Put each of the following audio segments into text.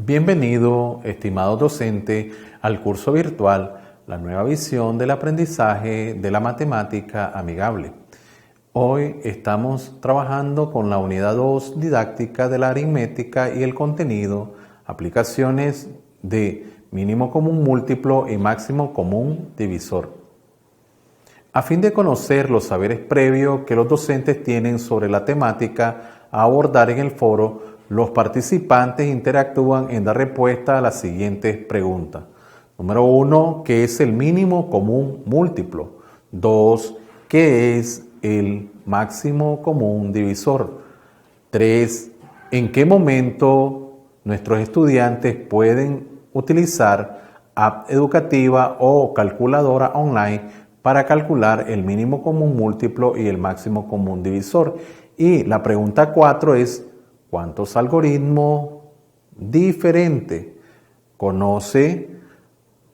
Bienvenido, estimado docente, al curso virtual La nueva visión del aprendizaje de la matemática amigable. Hoy estamos trabajando con la unidad 2 didáctica de la aritmética y el contenido, aplicaciones de mínimo común múltiplo y máximo común divisor. A fin de conocer los saberes previos que los docentes tienen sobre la temática a abordar en el foro, los participantes interactúan en dar respuesta a las siguientes preguntas. Número 1, ¿qué es el mínimo común múltiplo? 2, ¿qué es el máximo común divisor? 3, ¿en qué momento nuestros estudiantes pueden utilizar app educativa o calculadora online para calcular el mínimo común múltiplo y el máximo común divisor? Y la pregunta 4 es, ¿cuántos algoritmos diferentes conoce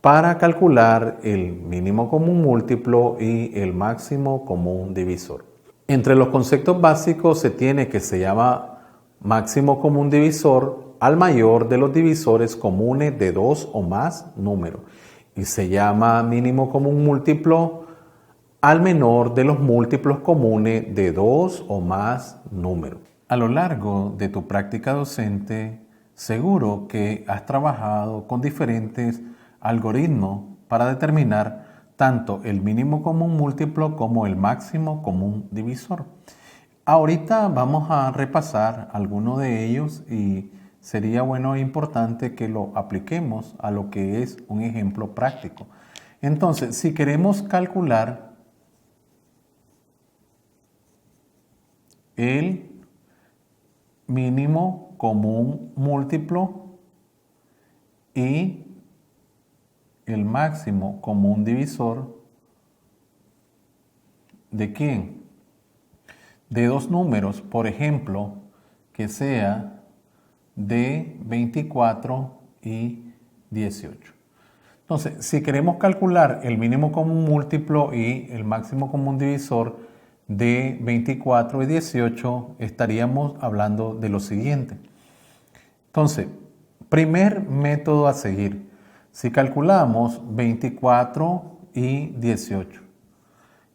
para calcular el mínimo común múltiplo y el máximo común divisor? Entre los conceptos básicos se tiene que se llama máximo común divisor al mayor de los divisores comunes de dos o más números y se llama mínimo común múltiplo al menor de los múltiplos comunes de dos o más números. A lo largo de tu práctica docente, seguro que has trabajado con diferentes algoritmos para determinar tanto el mínimo común múltiplo como el máximo común divisor. Ahorita vamos a repasar algunos de ellos y sería bueno e importante que lo apliquemos a lo que es un ejemplo práctico. Entonces, si queremos calcular el mínimo común múltiplo y el máximo común divisor, ¿de quién? De dos números, por ejemplo, que sea de 24 y 18. Entonces, si queremos calcular el mínimo común múltiplo y el máximo común divisor de 24 y 18, estaríamos hablando de lo siguiente. Entonces, primer método a seguir. Si calculamos 24 y 18,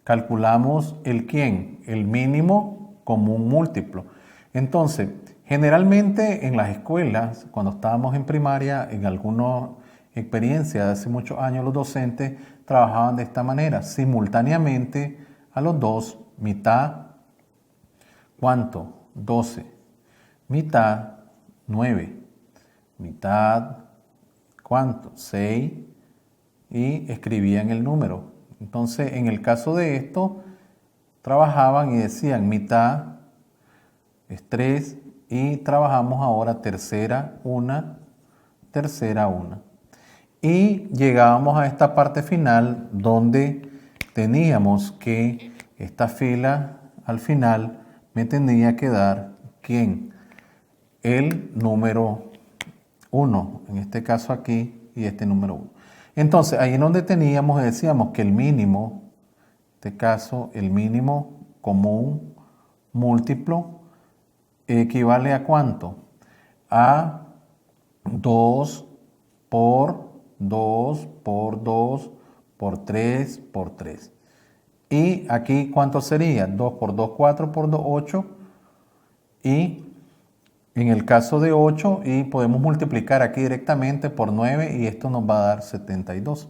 calculamos el ¿quién? El mínimo común múltiplo. Entonces, generalmente en las escuelas, cuando estábamos en primaria, en algunas experiencias de hace muchos años, los docentes trabajaban de esta manera, simultáneamente a los dos, mitad, ¿cuánto? 12. Mitad, 9. Mitad, ¿cuánto? 6. Y escribían el número. Entonces, en el caso de esto, trabajaban y decían mitad es 3 y trabajamos ahora tercera, 1, tercera, 1. Y llegábamos a esta parte final donde teníamos que esta fila al final me tenía que dar ¿quién? El número 1, en este caso aquí, y este número 1. Entonces, ahí en donde teníamos, decíamos que el mínimo, en este caso, el mínimo común múltiplo equivale a ¿cuánto? A 2 por 2 por 2 por 3 por 3. Y aquí, ¿cuánto sería? 2 por 2, 4 por 2, 8. Y en el caso de 8, y podemos multiplicar aquí directamente por 9 y esto nos va a dar 72.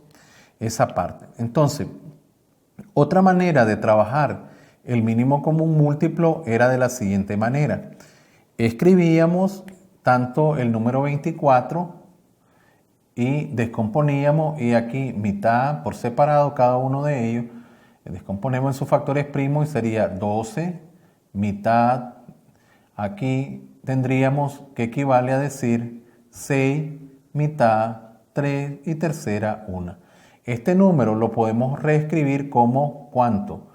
Esa parte. Entonces, otra manera de trabajar el mínimo común múltiplo era de la siguiente manera. Escribíamos tanto el número 24 y descomponíamos, y aquí mitad por separado cada uno de ellos, descomponemos en sus factores primos y sería 12, mitad, aquí tendríamos que equivale a decir 6, mitad, 3 y tercera 1. Este número lo podemos reescribir como ¿cuánto?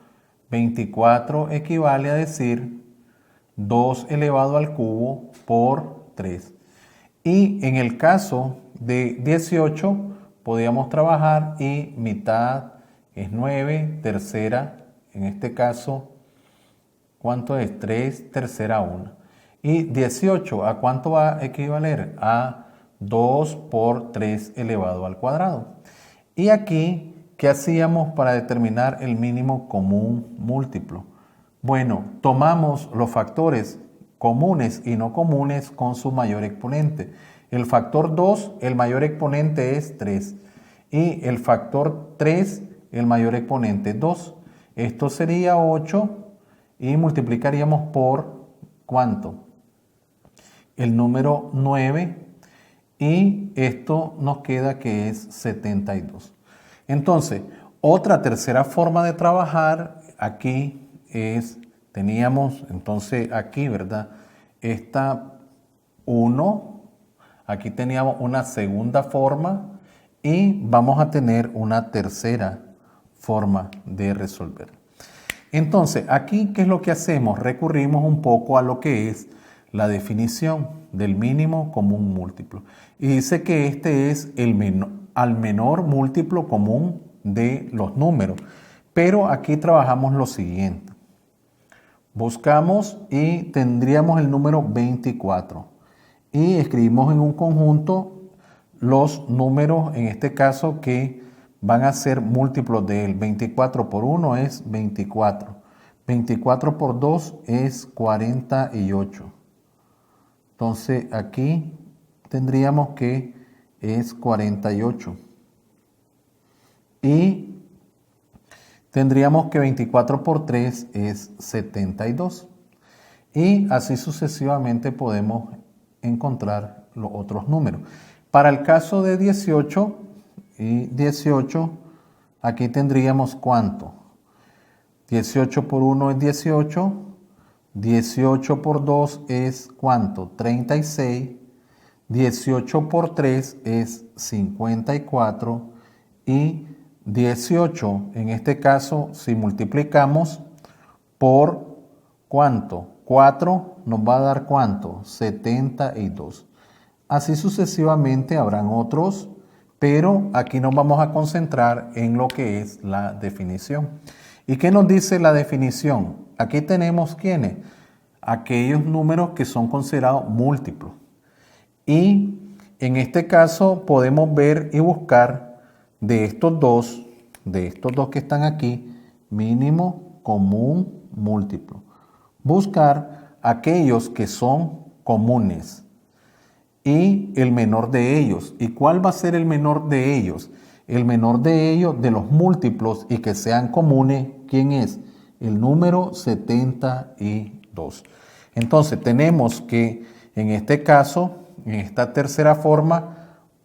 24 equivale a decir 2 elevado al cubo por 3. Y en el caso de 18 podíamos trabajar y mitad es 9, tercera, en este caso, ¿cuánto es? 3, tercera 1. Y 18, ¿a cuánto va a equivaler? A 2 por 3 elevado al cuadrado. Y aquí, ¿qué hacíamos para determinar el mínimo común múltiplo? Bueno, tomamos los factores comunes y no comunes con su mayor exponente. El factor 2, el mayor exponente es 3. Y el factor 3, el mayor exponente es 2. Esto sería 8 y multiplicaríamos por ¿cuánto? El número 9 y esto nos queda que es 72. Entonces, otra tercera forma de trabajar aquí teníamos entonces aquí, ¿verdad? Esta 1, aquí teníamos una segunda forma y vamos a tener una tercera forma de resolver. Entonces, aquí, ¿qué es lo que hacemos? Recurrimos un poco a lo que es la definición del mínimo común múltiplo. Y dice que este es al menor múltiplo común de los números. Pero aquí trabajamos lo siguiente. Buscamos y tendríamos el número 24. Y escribimos en un conjunto los números, en este caso, que van a ser múltiplos de él. 24 por 1 es 24. 24 por 2 es 48. Entonces aquí tendríamos que es 48. Y tendríamos que 24 por 3 es 72. Y así sucesivamente podemos encontrar los otros números. Para el caso de 18 y 18, aquí tendríamos ¿cuánto? 18 por 1 es 18. 18 por 2 es ¿cuánto? 36. 18 por 3 es 54. Y 18, en este caso, si multiplicamos por ¿cuánto? 4 nos va a dar ¿cuánto? 72. Así sucesivamente habrán otros, pero aquí nos vamos a concentrar en lo que es la definición. ¿Y qué nos dice la definición? Aquí tenemos ¿quiénes? Aquellos números que son considerados múltiplos. Y en este caso podemos ver y buscar de estos dos que están aquí, mínimo común múltiplo. Buscar aquellos que son comunes y el menor de ellos. ¿Y cuál va a ser el menor de ellos? El menor de ellos, de los múltiplos y que sean comunes, ¿quién es? El número 72. Entonces tenemos que en este caso, en esta tercera forma,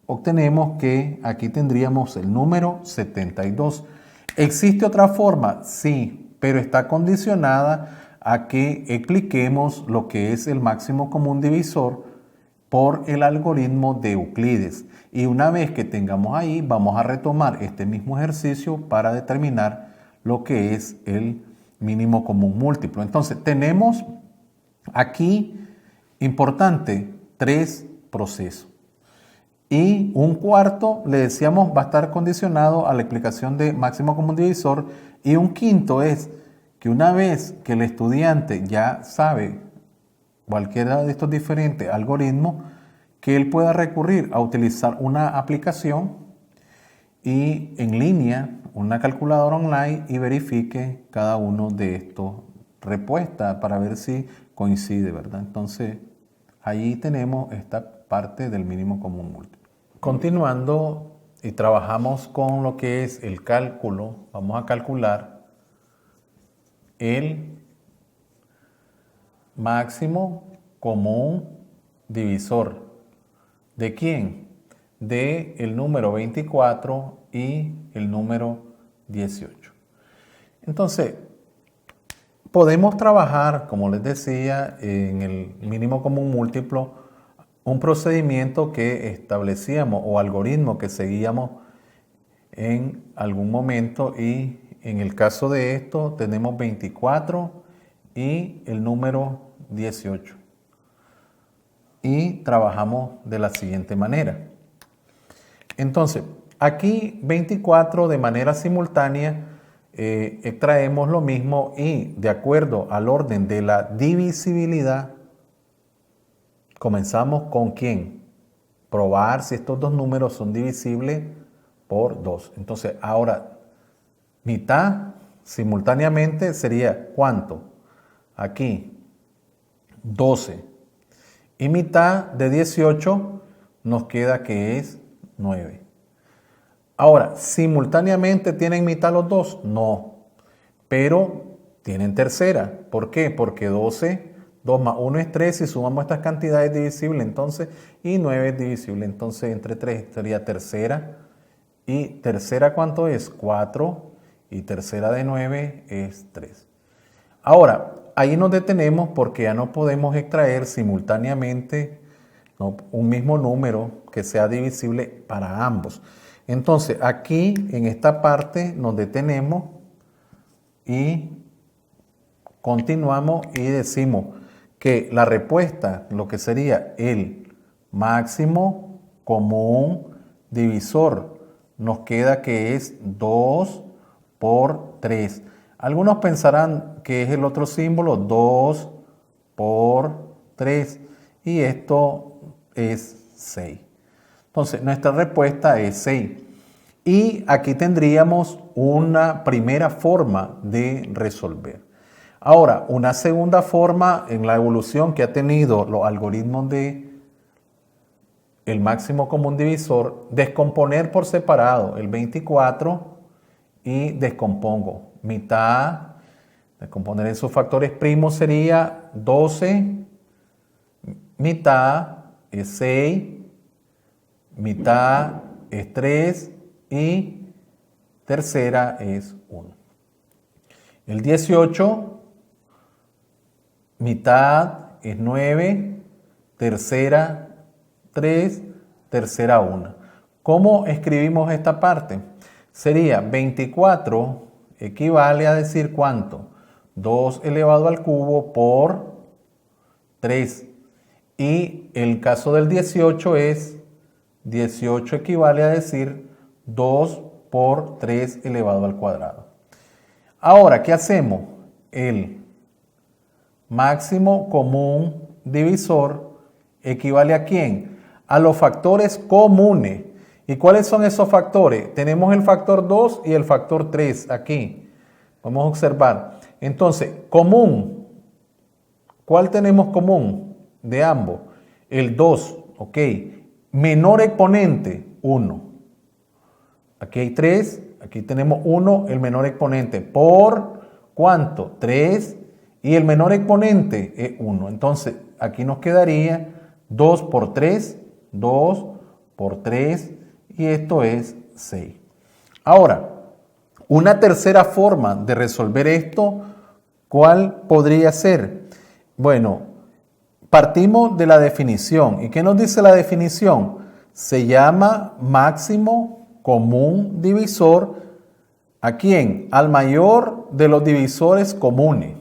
obtenemos que aquí tendríamos el número 72. ¿Existe otra forma? Sí, pero está condicionada a que expliquemos lo que es el máximo común divisor por el algoritmo de Euclides. Y una vez que tengamos ahí, vamos a retomar este mismo ejercicio para determinar lo que es el mínimo común múltiplo. Entonces, tenemos aquí, importante, 3 procesos. Y un cuarto, le decíamos, va a estar condicionado a la explicación de máximo común divisor. Y un quinto es que una vez que el estudiante ya sabe cualquiera de estos diferentes algoritmos, que él pueda recurrir a utilizar una aplicación y en línea, una calculadora online y verifique cada uno de estos respuestas para ver si coincide, ¿verdad? Entonces, ahí tenemos esta parte del mínimo común múltiplo. Continuando y trabajamos con lo que es el cálculo, vamos a calcular el máximo común divisor. ¿De quién? De el número 24 y el número 18. Entonces, podemos trabajar, como les decía, en el mínimo común múltiplo, un procedimiento que establecíamos o algoritmo que seguíamos en algún momento, y en el caso de esto tenemos 24 y el número 18. Y trabajamos de la siguiente manera. Entonces, aquí 24 de manera simultánea extraemos lo mismo y de acuerdo al orden de la divisibilidad, comenzamos con ¿quién? probar si estos dos números son divisibles por 2. Entonces, ahora, mitad simultáneamente sería ¿cuánto? Aquí, 12. Y mitad de 18 nos queda que es 9. Ahora, ¿simultáneamente tienen mitad los dos? No, pero tienen tercera. ¿Por qué? Porque 12, 2 más 1 es 3, si sumamos estas cantidades divisibles entonces, y 9 es divisible, entonces entre 3 sería tercera. ¿Y tercera cuánto es? 4, y tercera de 9 es 3. Ahora, ahí nos detenemos porque ya no podemos extraer simultáneamente un mismo número que sea divisible para ambos. Entonces, aquí en esta parte nos detenemos y continuamos y decimos que la respuesta, lo que sería el máximo común divisor, nos queda que es 2 por 3. Algunos pensarán que es el otro símbolo, 2 por 3, y esto es 6. Entonces, nuestra respuesta es 6. Y aquí tendríamos una primera forma de resolver. Ahora, una segunda forma en la evolución que ha tenido los algoritmos de el máximo común divisor, descomponer por separado el 24 y descompongo. Mitad, descomponer en sus factores primos sería 12, mitad es 6, mitad es 3 y tercera es 1. El 18, mitad es 9, tercera 3, tercera 1. ¿Cómo escribimos esta parte? Sería 24 equivale a decir ¿cuánto? 2 elevado al cubo por 3. Y el caso del 18 es 18 equivale a decir 2 por 3 elevado al cuadrado. Ahora, ¿qué hacemos? El máximo común divisor equivale ¿a quién? A los factores comunes. ¿Y cuáles son esos factores? Tenemos el factor 2 y el factor 3 aquí. Vamos a observar. Entonces, común. ¿Cuál tenemos común de ambos? El 2, ok. Menor exponente, 1. Aquí hay 3, aquí tenemos 1, el menor exponente. ¿Por cuánto? 3. Y el menor exponente es 1. Entonces, aquí nos quedaría 2 por 3, 2 por 3, y esto es 6. Ahora, una tercera forma de resolver esto, ¿cuál podría ser? Bueno, partimos de la definición. ¿Y qué nos dice la definición? Se llama máximo común divisor. ¿A quién? Al mayor de los divisores comunes.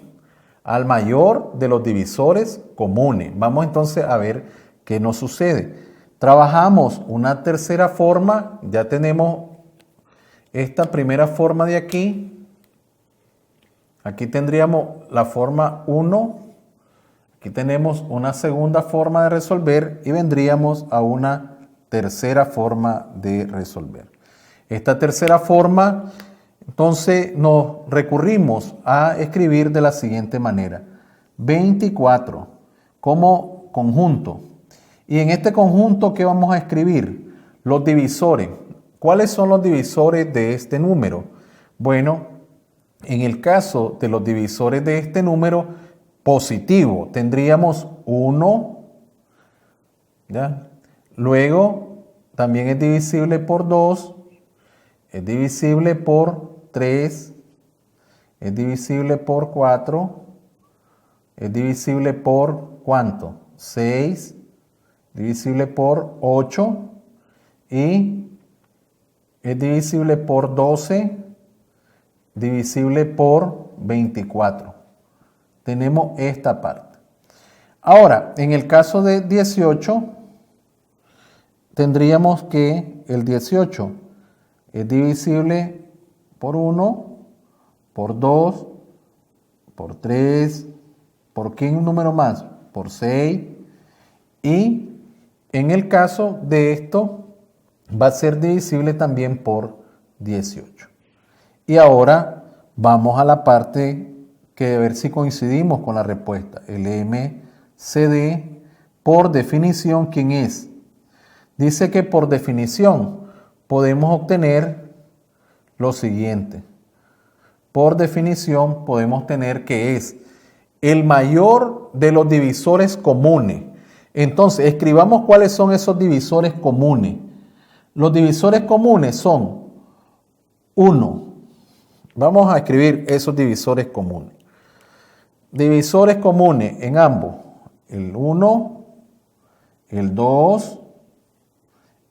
Al mayor de los divisores comunes. Vamos entonces a ver qué nos sucede. Trabajamos una tercera forma. Ya tenemos esta primera forma de aquí. Aquí tendríamos la forma 1. Aquí tenemos una segunda forma de resolver y vendríamos a una tercera forma de resolver. Esta tercera forma, entonces nos recurrimos a escribir de la siguiente manera. 24 como conjunto. Y en este conjunto, ¿qué vamos a escribir? Los divisores. ¿Cuáles son los divisores de este número? Bueno, en el caso de los divisores de este número positivo, tendríamos 1, ¿ya? Luego, también es divisible por 2, es divisible por 3, es divisible por 4, es divisible por ¿cuánto? 6, divisible por 8 y es divisible por 12, divisible por 24. Tenemos esta parte. Ahora, en el caso de 18, tendríamos que el 18 es divisible por 1, por 2, por 3, ¿por qué un número más? Por 6, y En el caso de esto, va a ser divisible también por 18. Y ahora vamos a la parte que a ver si coincidimos con la respuesta. El MCD, por definición, ¿quién es? Dice que por definición podemos obtener lo siguiente. Por definición podemos tener que es el mayor de los divisores comunes. Entonces, escribamos cuáles son esos divisores comunes. Los divisores comunes son 1. Vamos a escribir esos divisores comunes. Divisores comunes en ambos. El 1, el 2,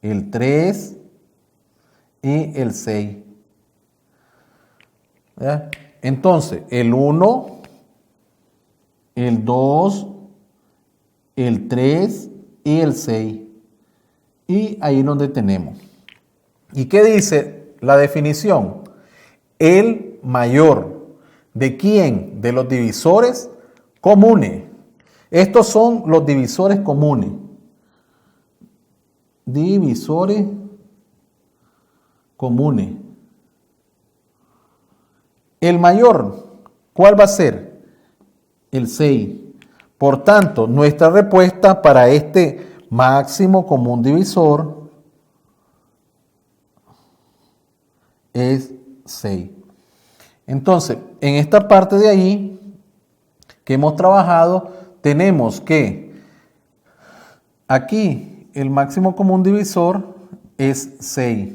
el 3 y el 6. ¿Ya? Entonces, el 1, el 2, el 3 y el 6. Y ahí es donde tenemos. ¿Y qué dice la definición? El mayor. ¿De quién? De los divisores comunes. Estos son los divisores comunes. Divisores comunes. El mayor, ¿cuál va a ser? El 6. Por tanto, nuestra respuesta para este máximo común divisor es 6. Entonces, en esta parte de ahí que hemos trabajado, tenemos que aquí el máximo común divisor es 6.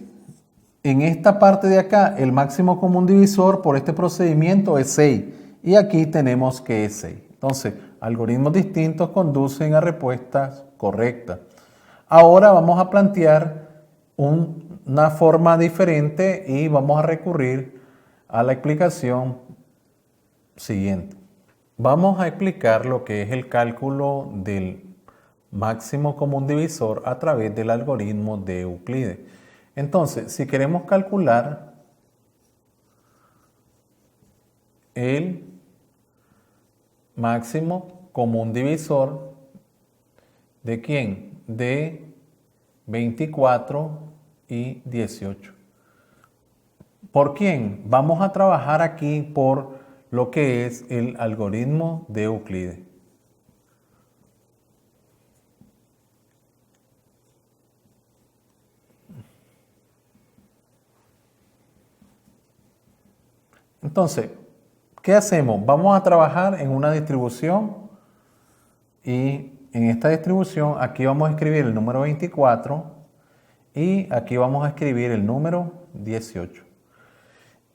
En esta parte de acá, el máximo común divisor por este procedimiento es 6. Y aquí tenemos que es 6. Entonces, algoritmos distintos conducen a respuestas correctas. Ahora vamos a plantear una forma diferente y vamos a recurrir a la explicación siguiente. Vamos a explicar lo que es el cálculo del máximo común divisor a través del algoritmo de Euclides. Entonces, si queremos calcular el máximo común divisor, ¿de quién? De 24 y 18. ¿Por quién? Vamos a trabajar aquí por lo que es el algoritmo de Euclides. Entonces, ¿qué hacemos? Vamos a trabajar en una distribución y en esta distribución aquí vamos a escribir el número 24 y aquí vamos a escribir el número 18.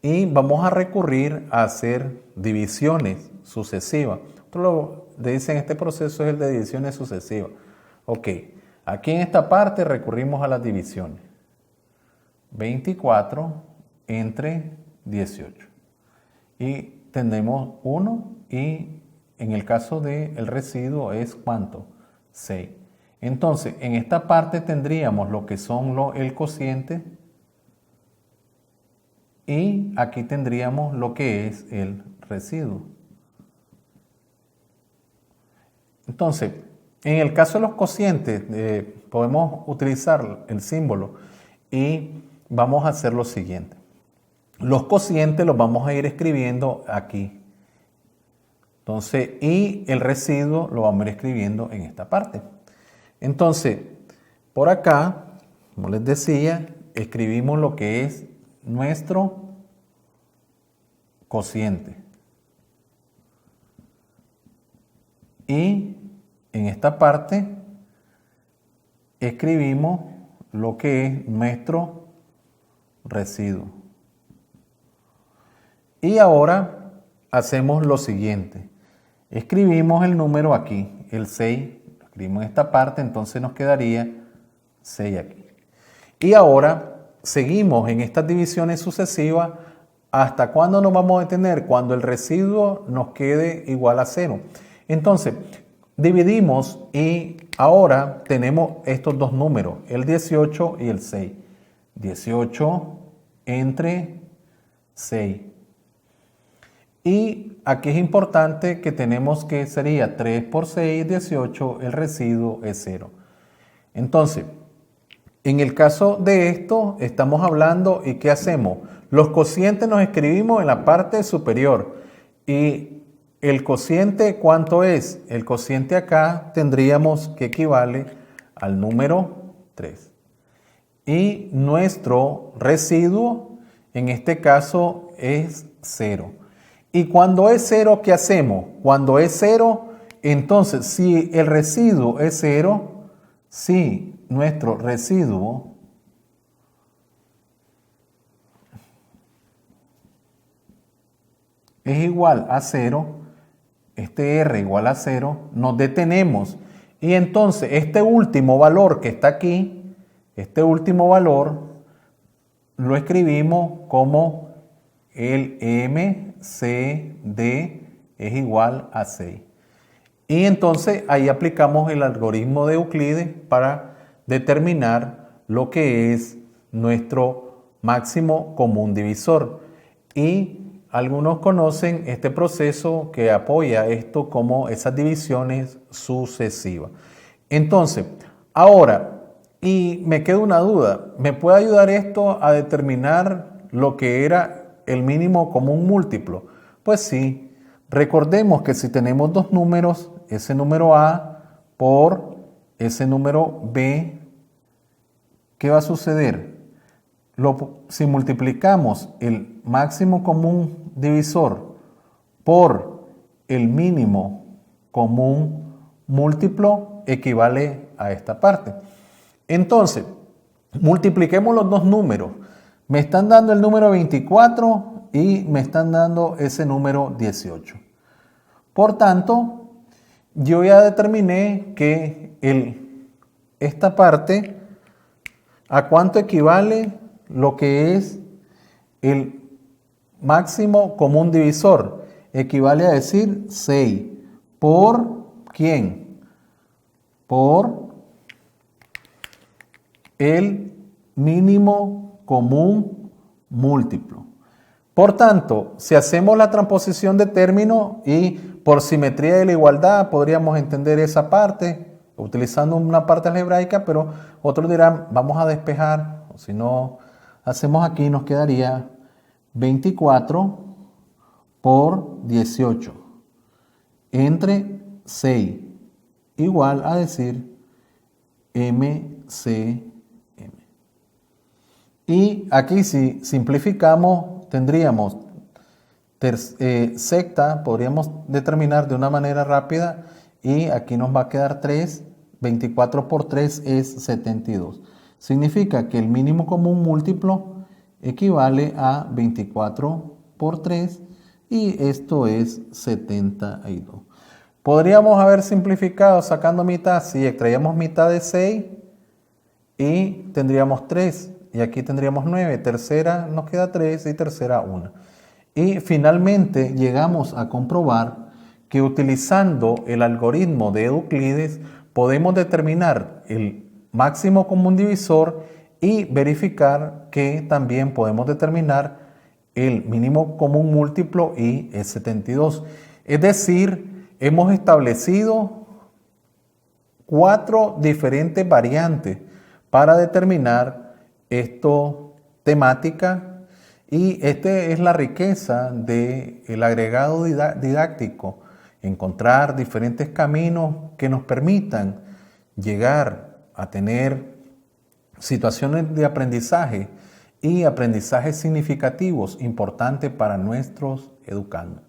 Y vamos a recurrir a hacer divisiones sucesivas. Lo que dice en este proceso es el de divisiones sucesivas. Ok, aquí en esta parte recurrimos a las divisiones. 24 entre 18. Y tenemos 1 y en el caso del residuo es ¿cuánto? 6. Entonces, en esta parte tendríamos lo que son el cociente y aquí tendríamos lo que es el residuo. Entonces, en el caso de los cocientes, podemos utilizar el símbolo y vamos a hacer lo siguiente. Los cocientes los vamos a ir escribiendo aquí. Entonces, y el residuo lo vamos a ir escribiendo en esta parte. Entonces, por acá, como les decía, escribimos lo que es nuestro cociente. Y en esta parte escribimos lo que es nuestro residuo. Y ahora hacemos lo siguiente. Escribimos el número aquí, el 6, lo escribimos en esta parte, entonces nos quedaría 6 aquí. Y ahora seguimos en estas divisiones sucesivas. ¿Hasta cuándo nos vamos a detener? Cuando el residuo nos quede igual a 0. Entonces, dividimos y ahora tenemos estos dos números, el 18 y el 6. 18 entre 6. Y aquí es importante que tenemos que sería 3 por 6, 18, el residuo es 0. Entonces, en el caso de esto, estamos hablando y ¿qué hacemos? Los cocientes nos escribimos en la parte superior. ¿Y el cociente cuánto es? El cociente acá tendríamos que equivale al número 3. Y nuestro residuo, en este caso, es 0. Y cuando es 0, ¿qué hacemos? Cuando es 0, entonces, si el residuo es 0, si nuestro residuo es igual a 0, este R igual a 0, nos detenemos. Y entonces, este último valor que está aquí, este último valor, lo escribimos como el MCD es igual a 6. Y entonces ahí aplicamos el algoritmo de Euclides para determinar lo que es nuestro máximo común divisor. Y algunos conocen este proceso que apoya esto como esas divisiones sucesivas. Entonces, ahora, y me queda una duda, ¿me puede ayudar esto a determinar lo que era el mínimo común múltiplo? Pues sí. Recordemos que si tenemos dos números, ese número A por ese número B, ¿qué va a suceder? Si multiplicamos el máximo común divisor por el mínimo común múltiplo, equivale a esta parte. Entonces, multipliquemos los dos números. Me están dando el número 24 y me están dando ese número 18. Por tanto, yo ya determiné que esta parte, ¿a cuánto equivale lo que es el máximo común divisor? Equivale a decir 6. ¿Por quién? Por el mínimo común múltiplo. Por tanto, si hacemos la transposición de términos y por simetría de la igualdad podríamos entender esa parte utilizando una parte algebraica, pero otros dirán, vamos a despejar, o si no hacemos aquí nos quedaría 24 por 18 entre 6 igual a decir MCM. Y aquí si simplificamos tendríamos secta, podríamos determinar de una manera rápida y aquí nos va a quedar 3, 24 por 3 es 72. Significa que el mínimo común múltiplo equivale a 24 por 3 y esto es 72. Podríamos haber simplificado sacando mitad, si extraíamos mitad de 6 y tendríamos 3 y aquí tendríamos 9, tercera nos queda 3 y tercera 1. Y finalmente llegamos a comprobar que utilizando el algoritmo de Euclides podemos determinar el máximo común divisor y verificar que también podemos determinar el mínimo común múltiplo y es 72. Es decir, hemos establecido 4 diferentes variantes para determinar esto temática. Y esta es la riqueza del agregado didáctico, encontrar diferentes caminos que nos permitan llegar a tener situaciones de aprendizaje y aprendizajes significativos importantes para nuestros educandos.